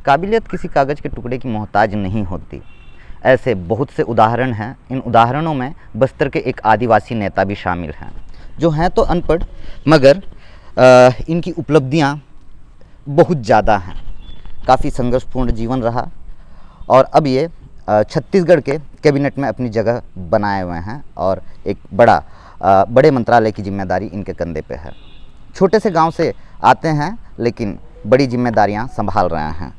काबिलियत किसी कागज़ के टुकड़े की मोहताज नहीं होती। ऐसे बहुत से उदाहरण हैं। इन उदाहरणों में बस्तर के एक आदिवासी नेता भी शामिल हैं, जो हैं तो अनपढ़ मगर इनकी उपलब्धियां बहुत ज़्यादा हैं। काफ़ी संघर्षपूर्ण जीवन रहा और अब ये छत्तीसगढ़ के कैबिनेट में अपनी जगह बनाए हुए हैं और एक बड़े मंत्रालय की जिम्मेदारी इनके कंधे पे है। छोटे से गांव से आते हैं लेकिन बड़ी जिम्मेदारियां संभाल रहे हैं।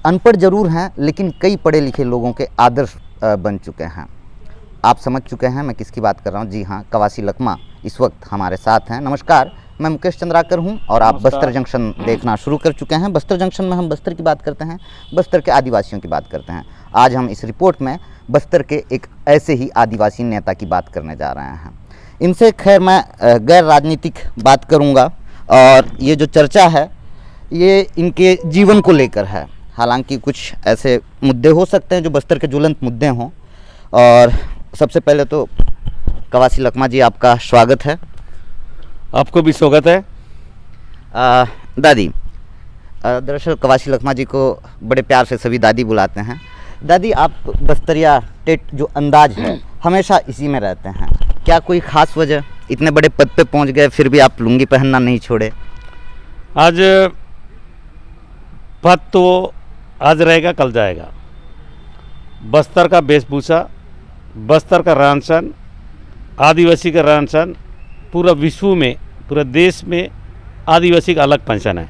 अनपढ़ ज़रूर हैं लेकिन कई पढ़े लिखे लोगों के आदर्श बन चुके हैं। आप समझ चुके हैं मैं किसकी बात कर रहा हूं। जी हाँ, कवासी लखमा इस वक्त हमारे साथ हैं। नमस्कार, मैं मुकेश चंद्राकर हूं और आप बस्तर जंक्शन देखना शुरू कर चुके हैं। बस्तर जंक्शन में हम बस्तर की बात करते हैं, बस्तर के आदिवासियों की बात करते हैं। आज हम इस रिपोर्ट में बस्तर के एक ऐसे ही आदिवासी नेता की बात करने जा रहे हैं। इनसे खैर मैं गैर राजनीतिक बात करूंगा और ये जो चर्चा है ये इनके जीवन को लेकर है। हालांकि कुछ ऐसे मुद्दे हो सकते हैं जो बस्तर के ज्वलंत मुद्दे हों। और सबसे पहले तो कवासी लखमा जी, आपका स्वागत है। आपको भी स्वागत है। दादी, दरअसल कवासी लखमा जी को बड़े प्यार से सभी दादी बुलाते हैं। दादी, आप बस्तरिया टेट जो अंदाज है हमेशा इसी में रहते हैं, क्या कोई ख़ास वजह? इतने बड़े पद पे पहुंच गए फिर भी आप लुंगी पहनना नहीं छोड़े। आज पद तो आज रहेगा कल जाएगा। बस्तर का वेशभूषा, बस्तर का रहन सहन, आदिवासी का रहन सहन पूरा विश्व में, पूरे देश में आदिवासी का अलग पहचान है।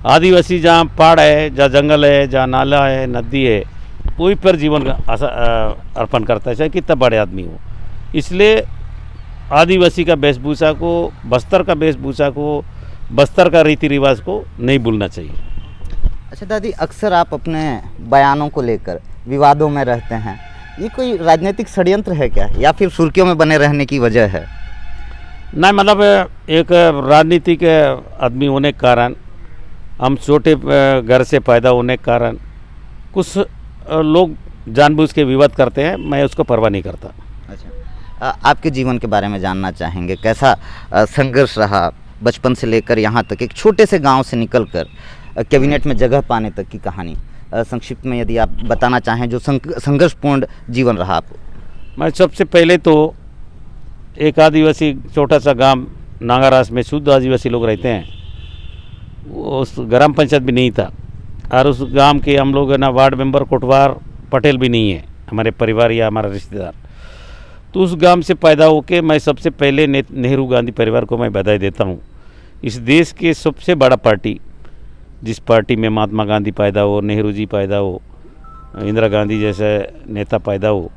आदिवासी जहाँ पहाड़ है, जहाँ जंगल है, जहाँ नाला है, नदी है, वही पर जीवन का अर्पण करता है, चाहे कितना बड़े आदमी हो। इसलिए आदिवासी का वेशभूषा को, बस्तर का वेशभूषा को, बस्तर का रीति रिवाज को नहीं भूलना चाहिए। अच्छा दादी, अक्सर आप अपने बयानों को लेकर विवादों में रहते हैं। ये कोई राजनीतिक षड्यंत्र है क्या, या फिर सुर्खियों में बने रहने की वजह है? नहीं, मतलब एक राजनीतिक आदमी होने के कारण, हम छोटे घर से पैदा होने के कारण कुछ लोग जानबूझ के विवाद करते हैं। मैं उसको परवाह नहीं करता। अच्छा, आपके जीवन के बारे में जानना चाहेंगे। कैसा संघर्ष रहा बचपन से लेकर यहाँ तक, एक छोटे से गांव से निकलकर कैबिनेट में जगह पाने तक की कहानी संक्षिप्त में यदि आप बताना चाहें, जो संघर्षपूर्ण जीवन रहा आपको। मैं सबसे पहले तो एक आदिवासी छोटा सा गांव नागारास में शुद्ध आदिवासी लोग रहते हैं। उस ग्राम पंचायत भी नहीं था और उस गांव के हम लोग ना वार्ड मेंबर कोटवार पटेल भी नहीं है, हमारे परिवार या हमारा रिश्तेदार। तो उस गांव से पैदा होके मैं सबसे पहले नेहरू गांधी परिवार को मैं बधाई देता हूँ। इस देश के सबसे बड़ा पार्टी, जिस पार्टी में महात्मा गांधी पैदा हो, नेहरू जी पैदा हो, इंदिरा गांधी जैसे नेता पैदा हो,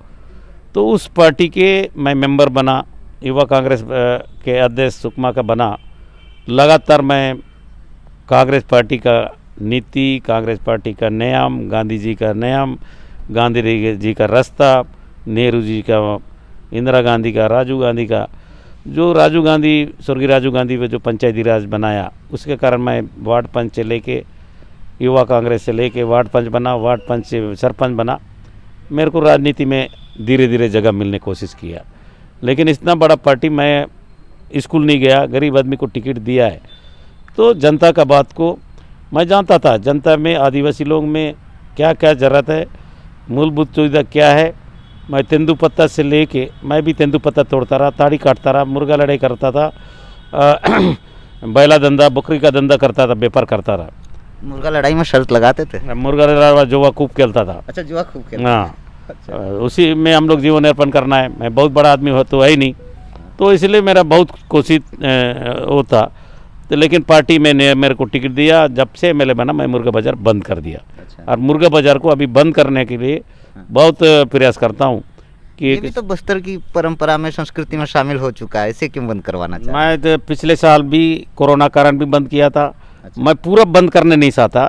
तो उस पार्टी के मैं मेंबर बना, युवा कांग्रेस के अध्यक्ष सुकमा का बना। लगातार मैं कांग्रेस पार्टी का नीति, कांग्रेस पार्टी का नियम, गांधी जी का नियम, गांधी जी का रास्ता, नेहरू जी का, इंदिरा गांधी का, राजीव गांधी का, जो राजीव गांधी, स्वर्गीय राजीव गांधी में जो पंचायती राज बनाया, उसके कारण मैं वार्ड पंच से लेके, युवा कांग्रेस से लेके वार्ड पंच बना, वार्ड पंच से सरपंच बना। मेरे को राजनीति में धीरे धीरे जगह मिलने की कोशिश किया, लेकिन इतना बड़ा पार्टी, मैं स्कूल नहीं गया, गरीब आदमी को टिकट दिया है। तो जनता का बात को मैं जानता था, जनता में, आदिवासी लोग में क्या क्या ज़रूरत है, मूलभूत सुविधा क्या है। मैं तेंदुपत्ता से लेके, मैं भी तेंदुपत्ता तोड़ता रहा, ताड़ी काटता रहा, मुर्गा लड़ाई करता था, बैला धंधा, बकरी का धंधा करता था, व्यापार करता रहा। मुर्गा लड़ाई में शर्त लगाते थे? मुर्गा लड़ाई जुआ खूब खेलता था। अच्छा, जुआ खूब खेलता? हाँ। अच्छा। उसी में हम लोग जीवन अर्पण करना है। मैं बहुत बड़ा आदमी हो तो है ही नहीं, तो इसलिए मेरा बहुत कोशिश होता। तो लेकिन पार्टी में ने मेरे को टिकट दिया, जब से एमएलए बना मैं मुर्गा बाज़ार बंद कर दिया। अच्छा। और मुर्गा बाज़ार को अभी बंद करने के लिए बहुत प्रयास करता हूँ कि ये भी तो बस्तर की परंपरा में, संस्कृति में शामिल हो चुका है, इसे क्यों बंद करवाना चाहिए? मैं तो पिछले साल भी कोरोना कारण भी बंद किया था। अच्छा। मैं पूरा बंद करने नहीं चाहता।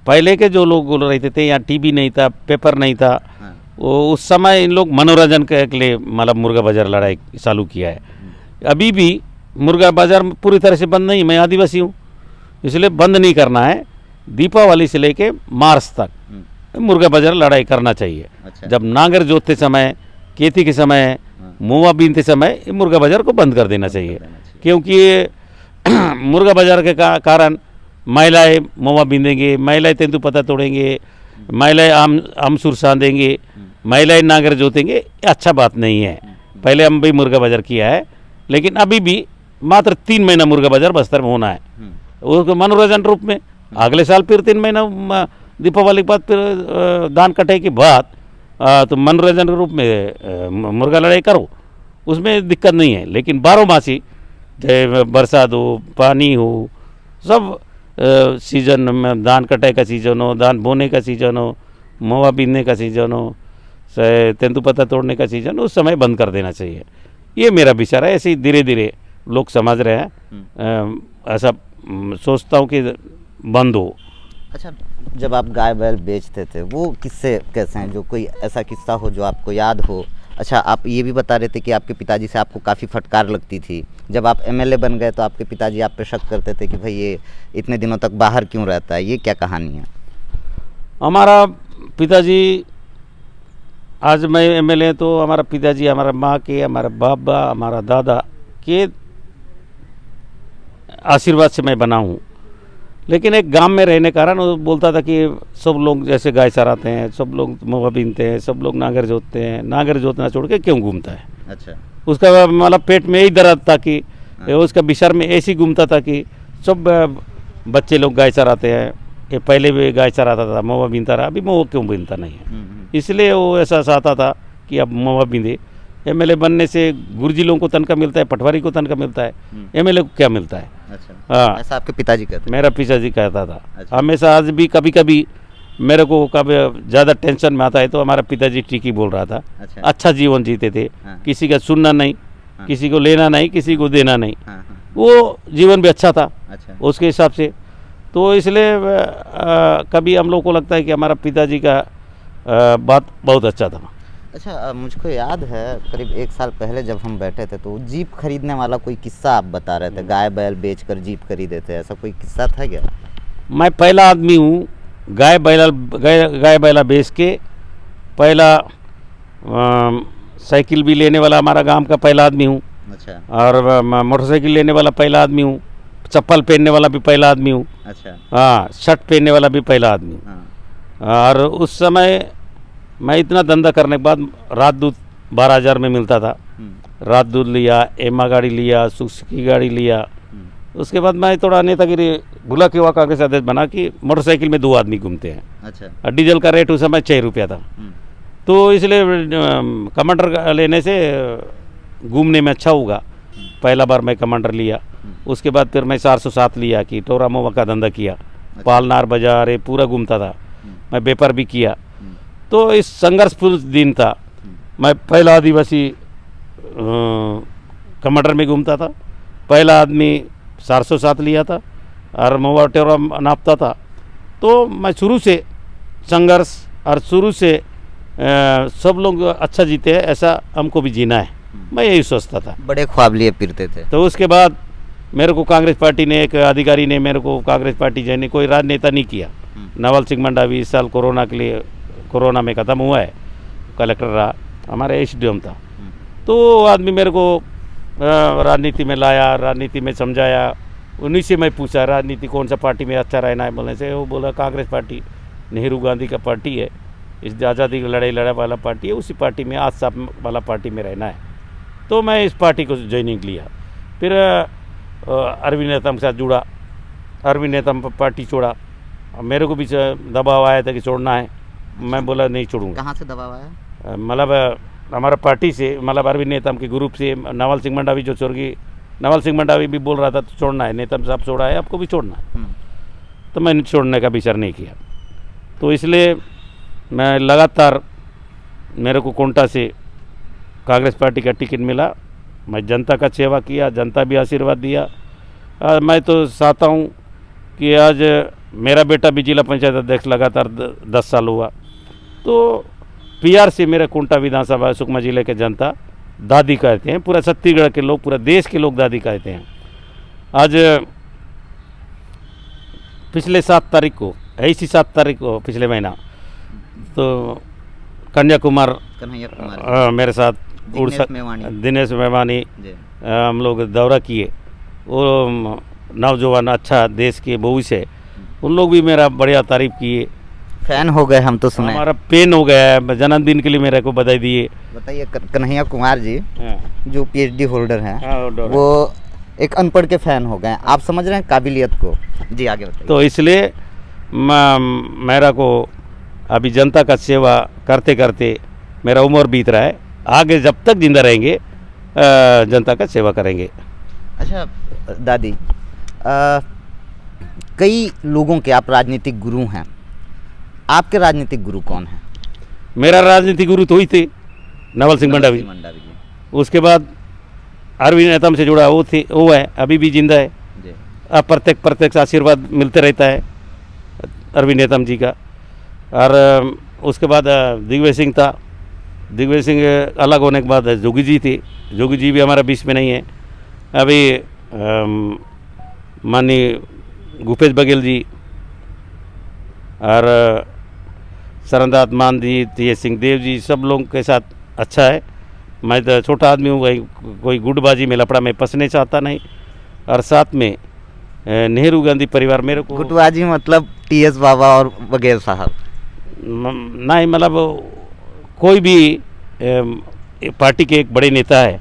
पहले के जो लोग रहते थे, यहाँ टीवी नहीं था, पेपर नहीं था। हाँ। वो उस समय इन लोग मनोरंजन के लिए मतलब मुर्गा बाज़ार लड़ाई चालू किया है। अभी भी मुर्गा बाज़ार पूरी तरह से बंद नहीं। मैं आदिवासी हूँ, इसलिए बंद नहीं करना है। दीपावली से लेके मार्च तक मुर्गा बाज़ार लड़ाई करना चाहिए। अच्छा। जब नांगर जोतते समय, खेती के समय, मुआ बीनते समय मुर्गा बाज़ार को बंद कर देना चाहिए, क्योंकि मुर्गा बाज़ार के कारण महिलाएं महुआ बींदेंगे, महिलाएं तेंदुपत्ता तोड़ेंगे, महिलाएं आम सुरसा देंगे, महिलाएं नांगर जोतेंगे, अच्छा बात नहीं है। पहले हम भी मुर्गा बाजार किया है, लेकिन अभी भी मात्र 3 महीना मुर्गा बाजार बस्तर में होना है, उसको मनोरंजन रूप में। अगले साल फिर 3 महीना दीपावली के बाद फिर धान कटाई के बाद तो मनोरंजन के रूप में मुर्गा लड़ाई करो, उसमें दिक्कत नहीं है। लेकिन 12 मासी, चाहे बरसात हो, पानी हो, सब सीजन में, धान कटाई का सीजन हो, धान बोने का सीजन हो, महुआ बीनने का सीजन हो, चाहे तेंदुपत्ता तोड़ने का सीजन, उस समय बंद कर देना चाहिए। ये मेरा विचार है। ऐसे ही धीरे धीरे लोग समझ रहे हैं, ऐसा सोचता हूँ कि बंद हो। अच्छा, जब आप गाय बैल बेचते थे वो किस्से कैसे हैं, जो कोई ऐसा किस्सा हो जो आपको याद हो? अच्छा, आप ये भी बता रहे थे कि आपके पिताजी से आपको काफ़ी फटकार लगती थी। जब आप एमएलए बन गए तो आपके पिताजी आप पे शक करते थे कि भाई ये इतने दिनों तक बाहर क्यों रहता है, ये क्या कहानी है? हमारा पिताजी, आज मैं एमएलए तो हमारा पिताजी, हमारा माँ के, हमारा बाबा, हमारा दादा के आशीर्वाद से मैं बना हूँ। लेकिन एक गांव में रहने के कारण वो बोलता था कि सब लोग जैसे गाय चराते हैं, सब लोग महुआ बीनते हैं, सब लोग नांगर जोतते हैं, नांगर जोतना छोड़ के क्यों घूमता है? अच्छा, उसका मतलब पेट में यही दर्द था कि उसका विचार में ऐसी घूमता था कि सब बच्चे लोग गाय चराते हैं, ये पहले भी गाय चराता था, महुआ बीनता रहा, अभी महुआ क्यों बीनता नहीं है? इसलिए वो ऐसा चाहता था कि अब महुआ बींदे। एमएलए बनने से गुरुजी लोगों को तनख्वाह मिलता है, पटवारी को तनख्वाह मिलता है, एमएलए को क्या मिलता है? अच्छा, हाँ, ऐसा आपके पिताजी कहते? मेरा पिताजी कहता था। अच्छा। हमेशा आज भी कभी कभी मेरे को कभी ज़्यादा टेंशन में आता है तो हमारा पिताजी ठीक ही बोल रहा था। अच्छा जीवन जीते थे, किसी का सुनना नहीं, किसी को लेना नहीं, किसी को देना नहीं, वो जीवन भी अच्छा था उसके हिसाब से। तो इसलिए कभी हम लोग को लगता है कि हमारा पिताजी का बात बहुत अच्छा था। अच्छा, मुझको याद है करीब 1 साल पहले जब हम बैठे थे तो जीप खरीदने वाला कोई किस्सा आप बता रहे थे, गाय बैल बेचकर जीप खरीदे थे, ऐसा कोई किस्सा था क्या? मैं पहला आदमी हूँ गाय बैला बेच के, पहला साइकिल भी लेने वाला हमारा गांव का पहला आदमी हूँ। अच्छा। और मोटरसाइकिल लेने वाला पहला आदमी हूँ, चप्पल पहनने वाला भी पहला आदमी हूँ। अच्छा। हाँ, शर्ट पहनने वाला भी पहला आदमी हूँ। और उस समय मैं इतना धंधा करने के बाद रात दूध 12,000 में मिलता था। रात दूध लिया, एमा गाड़ी लिया, सुजुकी गाड़ी लिया। उसके बाद मैं थोड़ा नेतागिरी भूला कि वहाँ कांग्रेस अध्यक्ष बना कि मोटरसाइकिल में 2 आदमी घूमते हैं। अच्छा। और डीजल का रेट उस समय 6 रुपया था, तो इसलिए कमांडर लेने से घूमने में अच्छा होगा। पहला बार मैं कमांडर लिया, उसके बाद फिर मैं 407 लिया कि टोरा मोवा का धंधा किया। पालनार बाजार पूरा घूमता था, मैं व्यापार भी किया। तो इस संघर्षपूर्ण दिन था। मैं पहला आदिवासी कमांडर में घूमता था, पहला आदमी 407 लिया था और मोवा टोरा नापता था। तो मैं शुरू से संघर्ष और शुरू से सब लोग अच्छा जीते हैं ऐसा हमको भी जीना है, मैं यही सोचता था। बड़े ख्वाब लिए फिरते थे। तो उसके बाद मेरे को कांग्रेस पार्टी ने, एक अधिकारी ने मेरे को कांग्रेस पार्टी जाने, कोई राजनेता नहीं किया। नवल सिंह मंडावी इस साल कोरोना के लिए, कोरोना में ख़त्म हुआ है, कलेक्टर रहा, हमारा एसडीएम था। तो वो आदमी मेरे को राजनीति में लाया, राजनीति में समझाया। उन्हीं से मैं पूछा राजनीति कौन सा पार्टी में अच्छा रहना है, बोलने से वो बोला कांग्रेस पार्टी नेहरू गांधी का पार्टी है, इस आज़ादी की लड़ाई वाला पार्टी है, उसी पार्टी में आज साफ वाला पार्टी में रहना है। तो मैं इस पार्टी को ज्वाइनिंग लिया। फिर अरविंद नेतम के साथ जुड़ा, अरविंद नेतम पार्टी छोड़ा। मेरे को भी दबाव आया था कि छोड़ना है, मैं बोला नहीं छोड़ूंगा। कहाँ से दबाव आया? मतलब हमारा पार्टी से, मतलब अरविंद नेतम के ग्रुप से। नवल सिंह मंडावी जो स्वर्गीय नवल सिंह मंडावी भी बोल रहा था तो छोड़ना है, नेतम साहब छोड़ा है, आपको भी छोड़ना है। तो मैंने छोड़ने का विचार नहीं किया। तो इसलिए मैं लगातार, मेरे को कोंटा से कांग्रेस पार्टी का टिकट मिला, मैं जनता का सेवा किया, जनता भी आशीर्वाद दिया। मैं तो चाहता हूँ कि आज मेरा बेटा भी जिला पंचायत अध्यक्ष लगातार 10 साल हुआ। तो पीआर से मेरे कोंटा विधानसभा सुकमा जिले के जनता दादी कहते हैं, पूरा छत्तीसगढ़ के लोग, पूरा देश के लोग दादी कहते हैं। आज पिछले 7 तारीख को, ऐसी 7 तारीख को पिछले महीना, तो कन्याकुमार मेरे साथ दिनेश मेवानी हम लोग दौरा किए। वो नौजवान अच्छा देश के भविष्य उन लोग भी मेरा बढ़िया तारीफ किए। फैन हो गए हम तो सुने। हमारा पेन हो गया है, जन्मदिन के लिए मेरे को बधाई दिए। बताइए कन्हैया कुमार जी जो पीएचडी होल्डर हैं हाँ, वो एक अनपढ़ के फैन हो गए। आप समझ रहे हैं काबिलियत को? जी आगे बताइए। तो इसलिए मेरा को अभी जनता का सेवा करते करते मेरा उम्र बीत रहा है। आगे जब तक जिंदा रहेंगे जनता का सेवा करेंगे। अच्छा दादी, कई लोगों के आप राजनीतिक गुरु हैं, आपके राजनीतिक गुरु कौन हैं? मेरा राजनीतिक गुरु तो ही थे नवल सिंह मंडावी। उसके बाद अरविंद नेतम से जुड़ा वो है, अभी भी जिंदा है। अब प्रत्यक्ष आशीर्वाद मिलते रहता है अरविंद नेतम जी का। और उसके बाद दिग्विजय सिंह था। दिग्विजय सिंह अलग होने के बाद जोगी जी थे। जोगी जी भी हमारा बीच में नहीं है। अभी माननीय भूपेश बघेल जी और सरनदास मान जी, तेज सिंह देव जी, सब लोगों के साथ अच्छा है। मैं तो छोटा आदमी हूँ, कोई गुटबाजी में लफड़ा में फंसने चाहता नहीं। और साथ में नेहरू गांधी परिवार मेरे को। गुटबाजी मतलब टीएस बाबा और बघेल साहब? नहीं, मतलब कोई भी पार्टी के एक बड़े नेता है,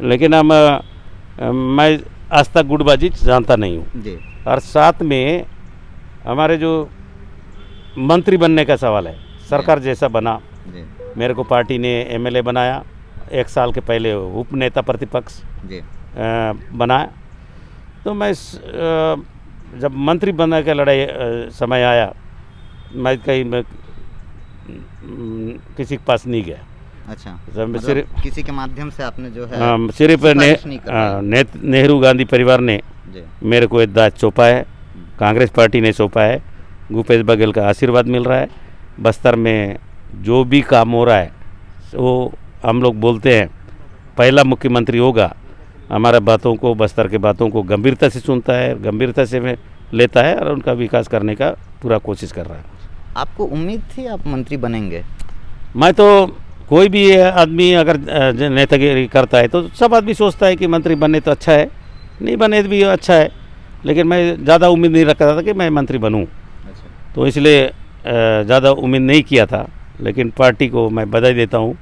लेकिन मैं आज तक गुटबाजी जानता नहीं हूँ। और साथ में हमारे जो मंत्री बनने का सवाल है, सरकार जैसा बना, मेरे को पार्टी ने एमएलए बनाया, 1 साल के पहले उप नेता प्रतिपक्ष बनाया। तो मैं जब मंत्री बनने का लड़ाई समय आया, मैं कहीं किसी के पास नहीं गया। अच्छा, मतलब किसी के माध्यम से आपने जो है सिर्फ नेहरू गांधी परिवार ने मेरे को एक दायित्व सौंपा है, कांग्रेस पार्टी ने सौंपा है। भूपेश बघेल का आशीर्वाद मिल रहा है। बस्तर में जो भी काम हो रहा है वो हम लोग बोलते हैं पहला मुख्यमंत्री होगा। हमारा बातों को, बस्तर के बातों को गंभीरता से सुनता है, गंभीरता से में लेता है और उनका विकास करने का पूरा कोशिश कर रहा है। आपको उम्मीद थी आप मंत्री बनेंगे? मैं तो कोई भी आदमी अगर नेतागिरी करता है तो सब आदमी सोचता है कि मंत्री बनने तो अच्छा है, नहीं बने भी अच्छा है, लेकिन मैं ज़्यादा उम्मीद नहीं रखता था कि मैं मंत्री बनूं। तो इसलिए ज़्यादा उम्मीद नहीं किया था। लेकिन पार्टी को मैं बधाई देता हूँ।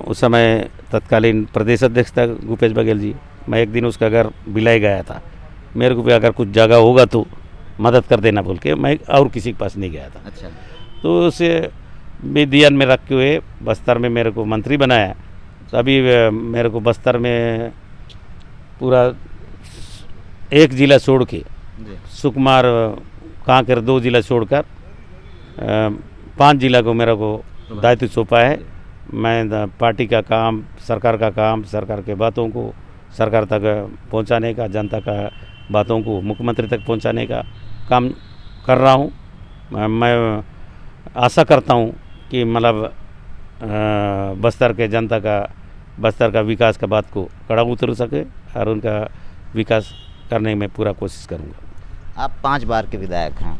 उस समय तत्कालीन प्रदेश अध्यक्ष था भूपेश बघेल जी। मैं एक दिन उसका घर बिलाई गया था, मेरे को भी अगर कुछ जगह होगा तो मदद कर देना बोल के, मैं और किसी के पास नहीं गया था। अच्छा। तो उसे भी ध्यान में रखते हुए बस्तर में मेरे को मंत्री बनाया। तो अभी मेरे को बस्तर में पूरा एक ज़िला छोड़ के, सुकुमार कांकेर 2 ज़िला छोड़कर 5 ज़िला को मेरे को दायित्व सौंपा है। मैं पार्टी का काम, सरकार का काम, सरकार के बातों को सरकार तक पहुंचाने का, जनता का बातों को मुख्यमंत्री तक पहुंचाने का काम कर रहा हूं। मैं आशा करता हूं कि मतलब बस्तर के जनता का, बस्तर का विकास का बात को कड़ा उतर सके और उनका विकास करने में पूरा कोशिश करूंगा। आप 5 बार के विधायक हैं।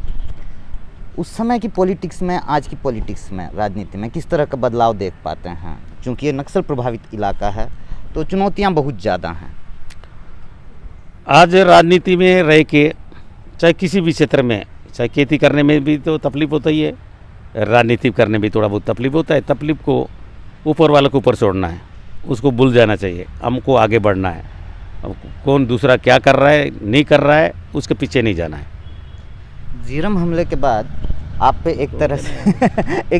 उस समय की पॉलिटिक्स में, आज की पॉलिटिक्स में, राजनीति में किस तरह का बदलाव देख पाते हैं? क्योंकि ये नक्सल प्रभावित इलाका है तो चुनौतियां बहुत ज़्यादा हैं। आज राजनीति में रह के, चाहे किसी भी क्षेत्र में, चाहे खेती करने में भी तो तकलीफ होता ही है, राजनीति करने में भी थोड़ा बहुत तकलीफ होता है। तकलीफ को ऊपर वाले को ऊपर छोड़ना है, उसको भूल जाना चाहिए, हमको आगे बढ़ना है। कौन दूसरा क्या कर रहा है, नहीं कर रहा है, उसके पीछे नहीं जाना है। झीरम हमले के बाद आप पे एक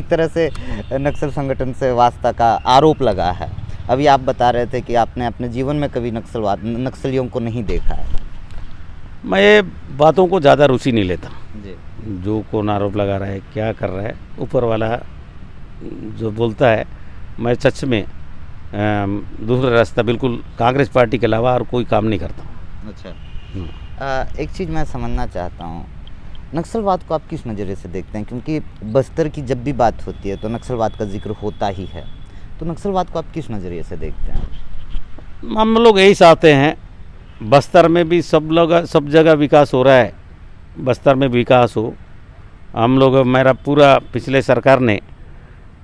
तरह से नक्सल संगठन से वास्ता का आरोप लगा है। अभी आप बता रहे थे कि आपने अपने जीवन में कभी नक्सलियों को नहीं देखा है। मैं ये बातों को ज़्यादा रुचि नहीं लेता जी। जो कौन आरोप लगा रहा है, क्या कर रहा है, ऊपर वाला जो बोलता है। मैं सच में दूसरा रास्ता बिल्कुल कांग्रेस पार्टी के अलावा और कोई काम नहीं करता। अच्छा, एक चीज़ मैं समझना चाहता हूँ, नक्सलवाद को आप किस नज़रिए से देखते हैं? क्योंकि बस्तर की जब भी बात होती है तो नक्सलवाद का जिक्र होता ही है, तो नक्सलवाद को आप किस नज़रिए से देखते हैं? हम लोग यही चाहते हैं बस्तर में भी सब जगह विकास हो रहा है, बस्तर में विकास हो। हम लोग, मेरा पूरा पिछले सरकार ने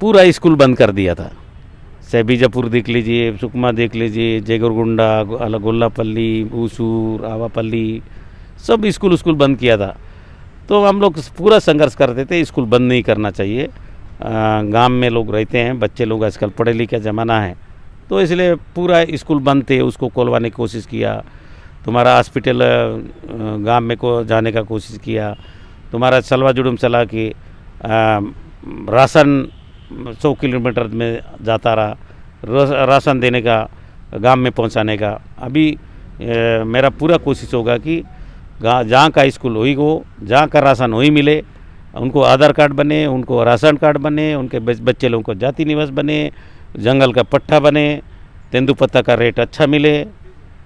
पूरा स्कूल बंद कर दिया था। चाहे बीजापुर देख लीजिए, सुकमा देख लीजिए, जयगुरगुंडा, गोल्लापल्ली, ऊसूर, आवापल्ली, सब स्कूल बंद किया था। तो हम लोग पूरा संघर्ष करते थे, स्कूल बंद नहीं करना चाहिए। गांव में लोग रहते हैं, बच्चे लोग आजकल पढ़े लिखे ज़माना है, तो इसलिए पूरा स्कूल बंद थे, उसको खोलवाने की कोशिश किया। तुम्हारा हॉस्पिटल गांव में को जाने का कोशिश किया। तुम्हारा सलवा जुड़ुम चला कि राशन 100 किलोमीटर में जाता रहा, राशन देने का, गांव में पहुंचाने का। अभी मेरा पूरा कोशिश होगा कि जहाँ का स्कूल वही हो, जहाँ का राशन वही मिले, उनको आधार कार्ड बने, उनको राशन कार्ड बने, उनके बच्चे लोगों को जाति निवास बने, जंगल का पट्टा बने, तेंदुपत्ता का रेट अच्छा मिले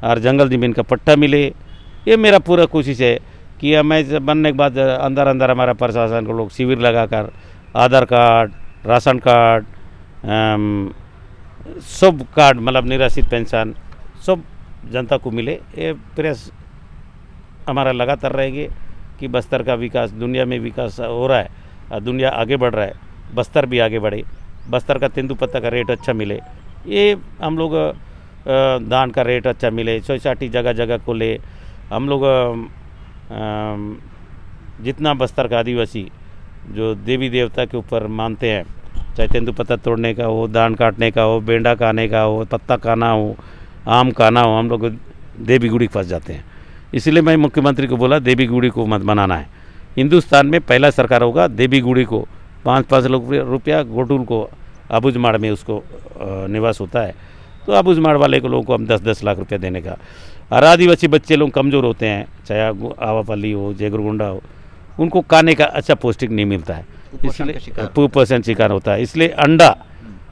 और जंगल ज़मीन का पट्टा मिले। ये मेरा पूरा कोशिश है कि मैं बनने के बाद अंदर अंदर हमारा प्रशासन को लोग शिविर लगाकर आधार कार्ड, राशन कार्ड, सब कार्ड, मतलब निराश्रित पेंशन सब जनता को मिले। ये प्रयास हमारा लगातार रहेंगे कि बस्तर का विकास, दुनिया में विकास हो रहा है और दुनिया आगे बढ़ रहा है, बस्तर भी आगे बढ़े, बस्तर का तेंदुपत्ता का रेट अच्छा मिले, ये हम लोग धान का रेट अच्छा मिले, सोसाइटी जगह जगह को ले। हम लोग जितना बस्तर का आदिवासी जो देवी देवता के ऊपर मानते हैं, चाहे तेंदुपत्ता तोड़ने का हो, धान काटने का हो, बेंडा खाने का हो, पत्ता खाना हो, आम खाना हो, हम लोग देवी गुड़ी फंस जाते हैं। इसलिए मैं मुख्यमंत्री को बोला देवी गुड़ी को मत बनाना है। हिंदुस्तान में पहला सरकार होगा देवी गुड़ी को 5-5 रुपया गोटूल को आबूझमाड़ में उसको निवास होता है, तो आबूझमाड़ वाले को लोगों को हम 10-10 लाख रुपया देने का। और आदिवासी बच्चे लोग कमज़ोर होते हैं, चाहे आवापल्ली हो, जयगुरगुंडा हो, उनको खाने का अच्छा पौष्टिक नहीं मिलता है, इसलिए कुपोषण शिकार होता है। इसलिए अंडा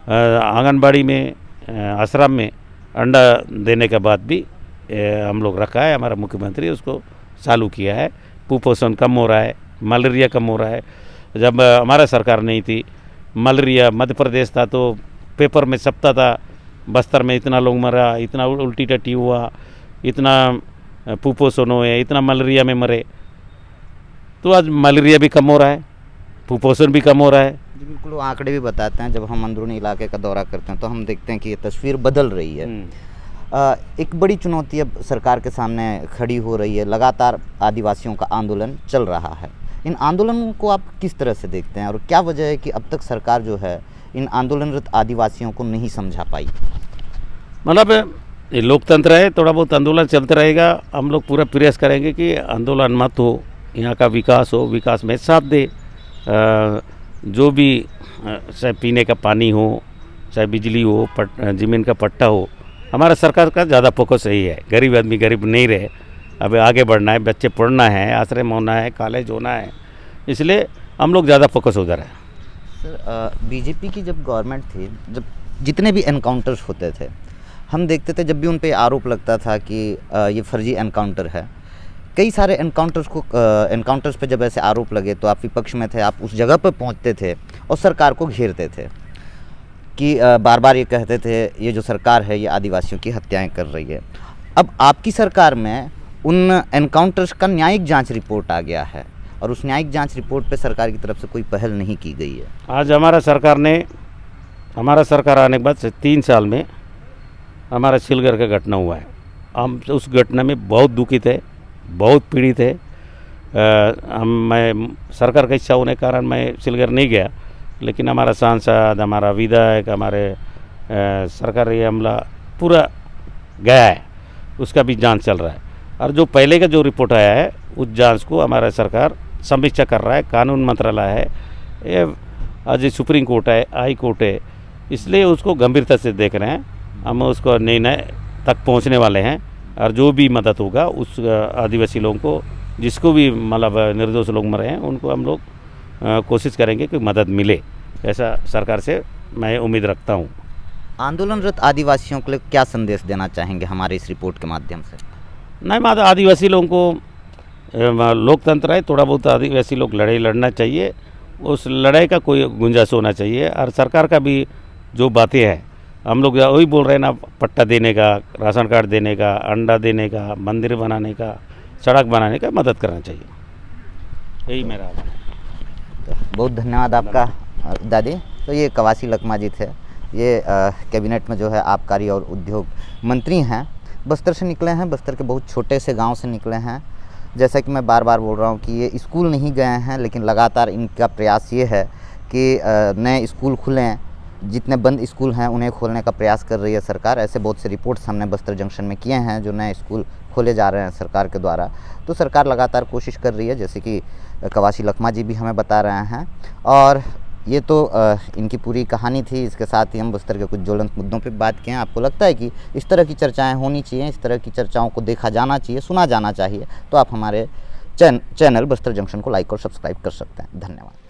आंगनबाड़ी में, आश्रम में अंडा देने के बाद भी हम लोग रखा है, हमारा मुख्यमंत्री उसको चालू किया है। कुपोषण कम हो रहा है, मलेरिया कम हो रहा है। जब हमारा सरकार नहीं थी, मलेरिया मध्य प्रदेश था तो पेपर में छपता था बस्तर में इतना लोग मरा, इतना उल्टी टट्टी हुआ, इतना कुपोषण हुए, इतना मलेरिया में मरे। तो आज मलेरिया भी कम हो रहा है, कुपोषण भी कम हो रहा है। जी बिल्कुल, वो आंकड़े भी बताते हैं। जब हम अंदरूनी इलाके का दौरा करते हैं तो हम देखते हैं कि ये तस्वीर बदल रही है। एक बड़ी चुनौती अब सरकार के सामने खड़ी हो रही है। लगातार आदिवासियों का आंदोलन चल रहा है। इन आंदोलनों को आप किस तरह से देखते हैं और क्या वजह है कि अब तक सरकार जो है इन आंदोलनरत आदिवासियों को नहीं समझा पाई? मतलब ये लोकतंत्र है, थोड़ा बहुत आंदोलन चलता रहेगा। हम लोग पूरा प्रयास करेंगे कि आंदोलन मत हो, यहाँ का विकास हो, विकास में साथ दे। जो भी चाहे पीने का पानी हो, चाहे बिजली हो, ज़मीन का पट्टा हो, हमारा सरकार का ज़्यादा फोकस यही है। गरीब आदमी गरीब नहीं रहे, अब आगे बढ़ना है, बच्चे पढ़ना है, आश्रय होना है, कॉलेज होना है, इसलिए हम लोग ज़्यादा फोकस हो जा रहे हैं। सर, बीजेपी की जब गवर्नमेंट थी, जब जितने भी एनकाउंटर्स होते थे, हम देखते थे जब भी उन पे आरोप लगता था कि ये फर्जी एनकाउंटर है। कई सारे एनकाउंटर्स पे जब ऐसे आरोप लगे तो आप विपक्ष में थे, आप उस जगह पर पहुंचते थे और सरकार को घेरते थे कि बार बार ये कहते थे ये जो सरकार है ये आदिवासियों की हत्याएं कर रही है। अब आपकी सरकार में उन एनकाउंटर्स का न्यायिक जांच रिपोर्ट आ गया है और उस न्यायिक जांच रिपोर्ट पे सरकार की तरफ से कोई पहल नहीं की गई है। आज हमारा सरकार आने के बाद 3 साल में हमारा सिलगर का घटना हुआ है। हम उस घटना में बहुत दुखित है, बहुत पीड़ित है। मैं सरकार का इच्छा होने के कारण मैं सिलगर नहीं गया, लेकिन हमारा सांसद, हमारा विधायक, हमारे सरकारी अमला पूरा गया है, उसका भी जांच चल रहा है। और जो पहले का जो रिपोर्ट आया है उस जांच को हमारा सरकार समीक्षा कर रहा है। कानून मंत्रालय है, ये आज सुप्रीम कोर्ट है, हाई कोर्ट है, इसलिए उसको गंभीरता से देख रहे हैं। हम उसको निर्णय तक पहुंचने वाले हैं और जो भी मदद होगा उस आदिवासी लोगों को, जिसको भी मतलब निर्दोष लोग मरे हैं, उनको हम लोग कोशिश करेंगे कि मदद मिले। ऐसा सरकार से मैं उम्मीद रखता हूँ। आंदोलनरत आदिवासियों के लिए क्या संदेश देना चाहेंगे हमारे इस रिपोर्ट के माध्यम से? नहीं, आदिवासी लोगों को लोकतंत्र है, थोड़ा बहुत आदिवासी लोग लड़ाई लड़ना चाहिए, उस लड़ाई का कोई गुंजाइश होना चाहिए। और सरकार का भी जो बातें हैं, हम लोग वही बोल रहे हैं ना, पट्टा देने का, राशन कार्ड देने का, अंडा देने का, मंदिर बनाने का, सड़क बनाने का मदद करना चाहिए। यही मेरा तो बहुत धन्यवाद आपका दादी। तो ये कवासी लकमा जी थे, ये कैबिनेट में जो है आबकारी और उद्योग मंत्री हैं। बस्तर से निकले हैं, बस्तर के बहुत छोटे से गांव से निकले हैं। जैसा कि मैं बार बार बोल रहा हूँ कि ये स्कूल नहीं गए हैं, लेकिन लगातार इनका प्रयास ये है कि नए स्कूल खुलें, जितने बंद स्कूल हैं उन्हें खोलने का प्रयास कर रही है सरकार। ऐसे बहुत से रिपोर्ट्स हमने बस्तर जंक्शन में किए हैं जो नए स्कूल खोले जा रहे हैं सरकार के द्वारा। तो सरकार लगातार कोशिश कर रही है, जैसे कि कवासी लखमा जी भी हमें बता रहे हैं। और ये तो इनकी पूरी कहानी थी। इसके साथ ही हम बस्तर के कुछ ज्वलंत मुद्दों पे बात किए हैं। आपको लगता है कि इस तरह की चर्चाएं होनी चाहिए, इस तरह की चर्चाओं को देखा जाना चाहिए, सुना जाना चाहिए, तो आप हमारे चैनल बस्तर जंक्शन को लाइक और सब्सक्राइब कर सकते हैं। धन्यवाद।